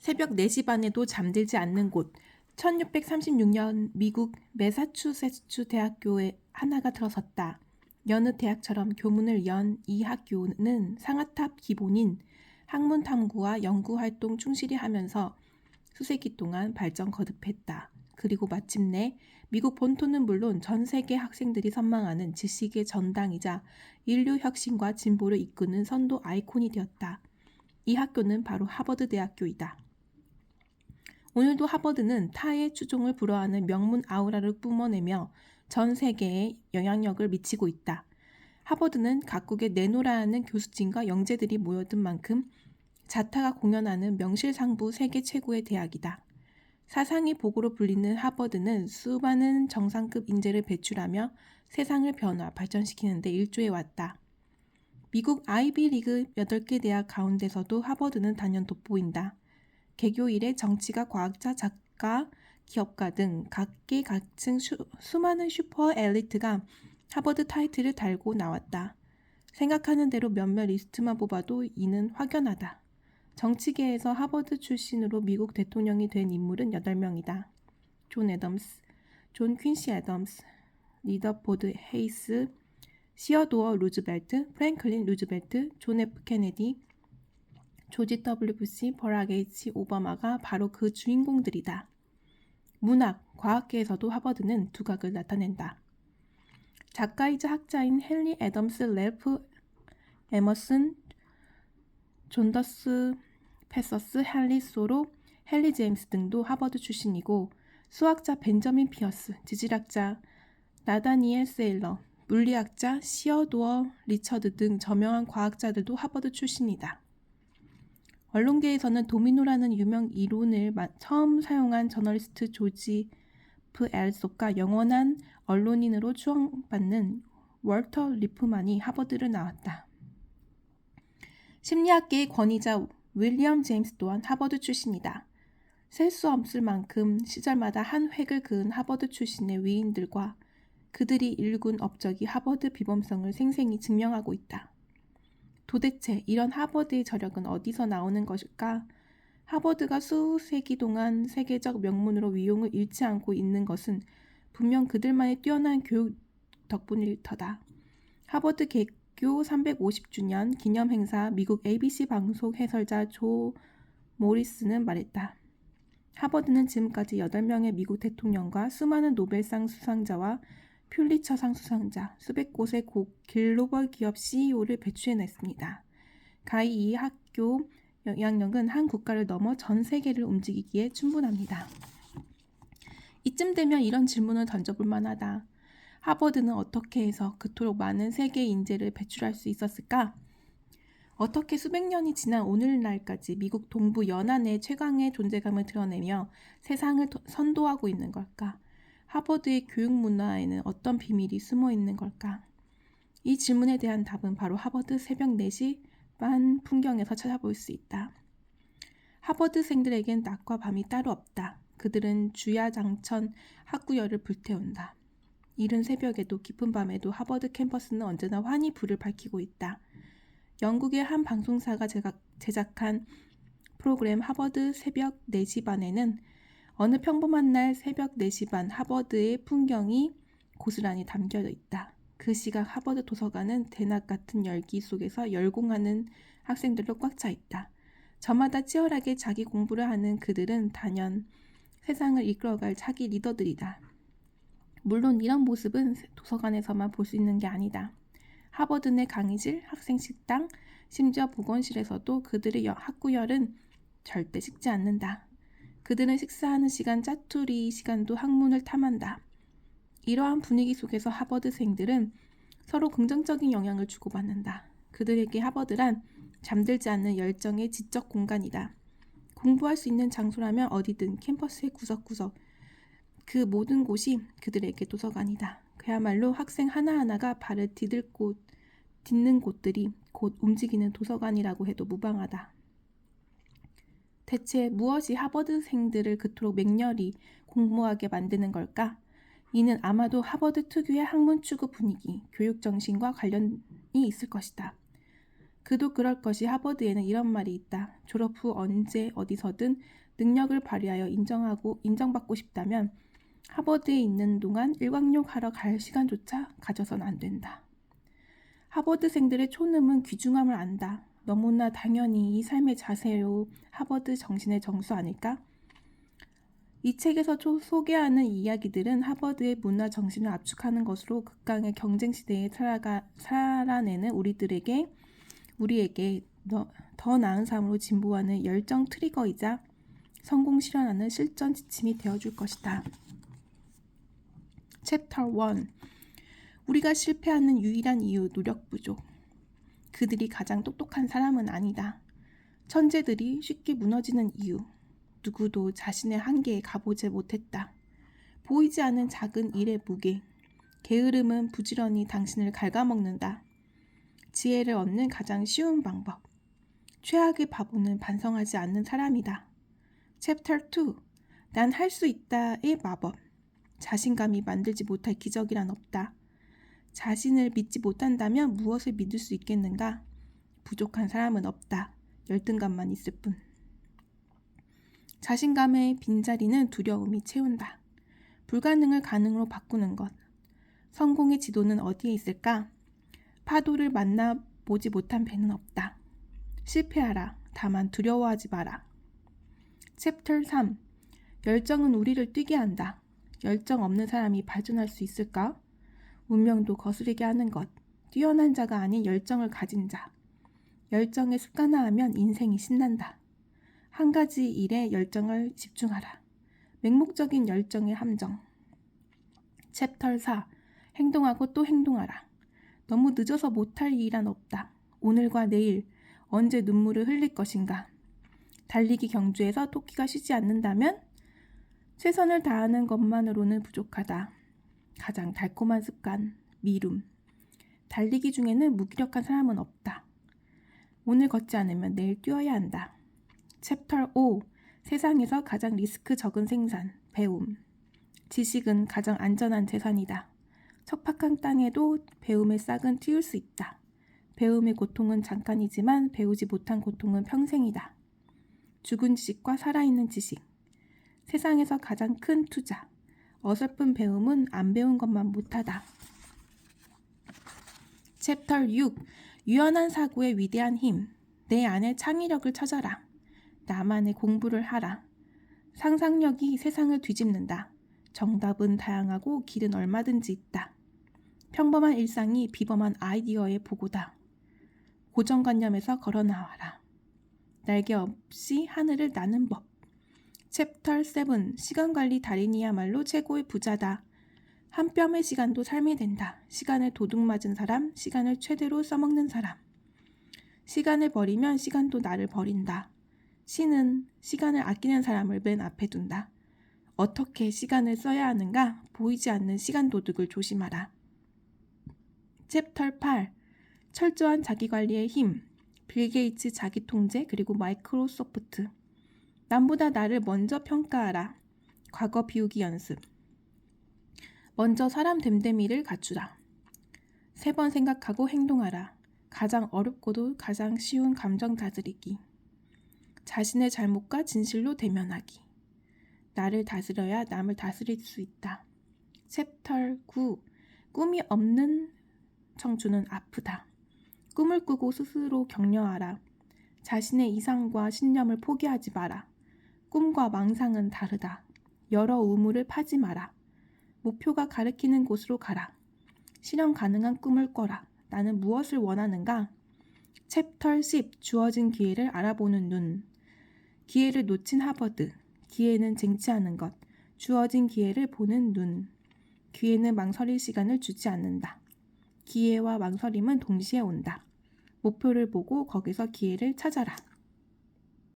새벽 4시 반에도 잠들지 않는 곳. 1636년 미국 매사추세츠 대학교에 하나가 들어섰다. 여느 대학처럼 교문을 연 이 학교는 상아탑 기본인 학문 탐구와 연구 활동 충실히 하면서 수세기 동안 발전 거듭했다. 그리고 마침내 미국 본토는 물론 전 세계 학생들이 선망하는 지식의 전당이자 인류 혁신과 진보를 이끄는 선도 아이콘이 되었다. 이 학교는 바로 하버드 대학교이다. 오늘도 하버드는 타의 추종을 불허하는 명문 아우라를 뿜어내며 전 세계에 영향력을 미치고 있다. 하버드는 각국의 내노라 하는 교수진과 영재들이 모여든 만큼 자타가 공연하는 명실상부 세계 최고의 대학이다. 사상의 보고로 불리는 하버드는 수많은 정상급 인재를 배출하며 세상을 발전시키는 데 일조해 왔다. 미국 아이비리그 8개 대학 가운데서도 하버드는 단연 돋보인다. 개교 이래 정치가 과학자, 작가, 기업가 등 각계각층 수많은 슈퍼 엘리트가 하버드 타이틀을 달고 나왔다. 생각하는 대로 몇몇 리스트만 뽑아도 이는 확연하다. 정치계에서 하버드 출신으로 미국 대통령이 된 인물은 8명이다. 존 애덤스, 존 퀸시 애덤스, 리더포드 헤이스, 시어도어 루즈벨트, 프랭클린 루즈벨트, 존 F 케네디, 조지 W 부시, 버락 H 오바마가 바로 그 주인공들이다. 문학, 과학계에서도 하버드는 두각을 나타낸다. 작가이자 학자인 헨리 애덤스, 렐프 에머슨, 존더스 패서스, 헨리 소로, 헨리 제임스 등도 하버드 출신이고 수학자 벤저민 피어스, 지질학자 나다니엘 세일러, 물리학자 시어도어 리처드 등 저명한 과학자들도 하버드 출신이다. 언론계에서는 도미노라는 유명 이론을 처음 사용한 저널리스트 조지프 엘속과 영원한 언론인으로 추앙받는 월터 리프만이 하버드를 나왔다. 심리학계의 권위자 윌리엄 제임스 또한 하버드 출신이다. 셀 수 없을 만큼 시절마다 한 획을 그은 하버드 출신의 위인들과 그들이 일군 업적이 하버드 비범성을 생생히 증명하고 있다. 도대체 이런 하버드의 저력은 어디서 나오는 것일까? 하버드가 수세기 동안 세계적 명문으로 위용을 잃지 않고 있는 것은 분명 그들만의 뛰어난 교육 덕분일 터다. 하버드 개교 350주년 기념 행사 미국 ABC 방송 해설자 조 모리스는 말했다. 하버드는 지금까지 8명의 미국 대통령과 수많은 노벨상 수상자와 퓰리처상 수상자, 수백 곳의 글로벌 기업 CEO를 배출해냈습니다. 가히 이 학교 영향력은 한 국가를 넘어 전 세계를 움직이기에 충분합니다. 이쯤 되면 이런 질문을 던져볼 만하다. 하버드는 어떻게 해서 그토록 많은 세계 인재를 배출할 수 있었을까? 어떻게 수백 년이 지난 오늘날까지 미국 동부 연안의 최강의 존재감을 드러내며 세상을 선도하고 있는 걸까? 하버드의 교육 문화에는 어떤 비밀이 숨어 있는 걸까? 이 질문에 대한 답은 바로 하버드 새벽 4시 반 풍경에서 찾아볼 수 있다. 하버드생들에겐 낮과 밤이 따로 없다. 그들은 주야장천 학구열을 불태운다. 이른 새벽에도 깊은 밤에도 하버드 캠퍼스는 언제나 환히 불을 밝히고 있다. 영국의 한 방송사가 제작한 프로그램 하버드 새벽 4시 반에는 어느 평범한 날 새벽 4시 반 하버드의 풍경이 고스란히 담겨 있다. 그 시각 하버드 도서관은 대낮 같은 열기 속에서 열공하는 학생들로 꽉 차 있다. 저마다 치열하게 자기 공부를 하는 그들은 단연 세상을 이끌어갈 차기 리더들이다. 물론 이런 모습은 도서관에서만 볼 수 있는 게 아니다. 하버드 내 강의실, 학생 식당, 심지어 보건실에서도 그들의 학구열은 절대 식지 않는다. 그들은 식사하는 시간, 짜투리 시간도 학문을 탐한다. 이러한 분위기 속에서 하버드생들은 서로 긍정적인 영향을 주고받는다. 그들에게 하버드란 잠들지 않는 열정의 지적 공간이다. 공부할 수 있는 장소라면 어디든 캠퍼스의 구석구석, 그 모든 곳이 그들에게 도서관이다. 그야말로 학생 하나하나가 발을 딛는 곳들이 곧 움직이는 도서관이라고 해도 무방하다. 대체 무엇이 하버드생들을 그토록 맹렬히 공부하게 만드는 걸까? 이는 아마도 하버드 특유의 학문 추구 분위기, 교육 정신과 관련이 있을 것이다. 그도 그럴 것이 하버드에는 이런 말이 있다. 졸업 후 언제 어디서든 능력을 발휘하여 인정받고 싶다면 하버드에 있는 동안 일광욕 하러 갈 시간조차 가져선 안 된다. 하버드생들의 촌음은 귀중함을 안다. 너무나 당연히 이 삶의 자세로 하버드 정신의 정수 아닐까? 이 책에서 소개하는 이야기들은 하버드의 문화 정신을 압축하는 것으로 극강의 경쟁 시대에 살아내는 우리에게 더 나은 삶으로 진보하는 열정 트리거이자 성공 실현하는 실전 지침이 되어줄 것이다. 챕터 1. 우리가 실패하는 유일한 이유, 노력 부족. 그들이 가장 똑똑한 사람은 아니다. 천재들이 쉽게 무너지는 이유. 누구도 자신의 한계에 가보지 못했다. 보이지 않는 작은 일의 무게. 게으름은 부지런히 당신을 갉아먹는다. 지혜를 얻는 가장 쉬운 방법. 최악의 바보는 반성하지 않는 사람이다. 챕터 2. 난 할 수 있다의 마법. 자신감이 만들지 못할 기적이란 없다. 자신을 믿지 못한다면 무엇을 믿을 수 있겠는가? 부족한 사람은 없다. 열등감만 있을 뿐. 자신감의 빈자리는 두려움이 채운다. 불가능을 가능으로 바꾸는 것. 성공의 지도는 어디에 있을까? 파도를 만나보지 못한 배는 없다. 실패하라. 다만 두려워하지 마라. 챕터 3. 열정은 우리를 뛰게 한다. 열정 없는 사람이 발전할 수 있을까? 운명도 거스르게 하는 것. 뛰어난 자가 아닌 열정을 가진 자. 열정에 습관화하면 인생이 신난다. 한 가지 일에 열정을 집중하라. 맹목적인 열정의 함정. 챕터 4. 행동하고 또 행동하라. 너무 늦어서 못할 일이란 없다. 오늘과 내일 언제 눈물을 흘릴 것인가. 달리기 경주에서 토끼가 쉬지 않는다면 최선을 다하는 것만으로는 부족하다. 가장 달콤한 습관, 미룸. 달리기 중에는 무기력한 사람은 없다. 오늘 걷지 않으면 내일 뛰어야 한다. 챕터 5. 세상에서 가장 리스크 적은 생산, 배움. 지식은 가장 안전한 재산이다. 척박한 땅에도 배움의 싹은 틔울 수 있다. 배움의 고통은 잠깐이지만 배우지 못한 고통은 평생이다. 죽은 지식과 살아있는 지식. 세상에서 가장 큰 투자. 어설픈 배움은 안 배운 것만 못하다. 챕터 6. 유연한 사고의 위대한 힘. 내 안에 창의력을 찾아라. 나만의 공부를 하라. 상상력이 세상을 뒤집는다. 정답은 다양하고 길은 얼마든지 있다. 평범한 일상이 비범한 아이디어의 보고다. 고정관념에서 걸어나와라. 날개 없이 하늘을 나는 법. 챕터 7. 시간관리 달인이야말로 최고의 부자다. 한 뼘의 시간도 삶이 된다. 시간을 도둑맞은 사람, 시간을 최대로 써먹는 사람. 시간을 버리면 시간도 나를 버린다. 신은 시간을 아끼는 사람을 맨 앞에 둔다. 어떻게 시간을 써야 하는가? 보이지 않는 시간 도둑을 조심하라. 챕터 8. 철저한 자기관리의 힘. 빌 게이츠 자기통제 그리고 마이크로소프트. 남보다 나를 먼저 평가하라. 과거 비우기 연습. 먼저 사람 됨됨이를 갖추라. 3번 생각하고 행동하라. 가장 어렵고도 가장 쉬운 감정 다스리기. 자신의 잘못과 진실로 대면하기. 나를 다스려야 남을 다스릴 수 있다. 챕터 9. 꿈이 없는 청춘은 아프다. 꿈을 꾸고 스스로 격려하라. 자신의 이상과 신념을 포기하지 마라. 꿈과 망상은 다르다. 여러 우물을 파지 마라. 목표가 가리키는 곳으로 가라. 실현 가능한 꿈을 꿔라. 나는 무엇을 원하는가? 챕터 10. 주어진 기회를 알아보는 눈. 기회를 놓친 하버드. 기회는 쟁취하는 것. 주어진 기회를 보는 눈. 기회는 망설일 시간을 주지 않는다. 기회와 망설임은 동시에 온다. 목표를 보고 거기서 기회를 찾아라.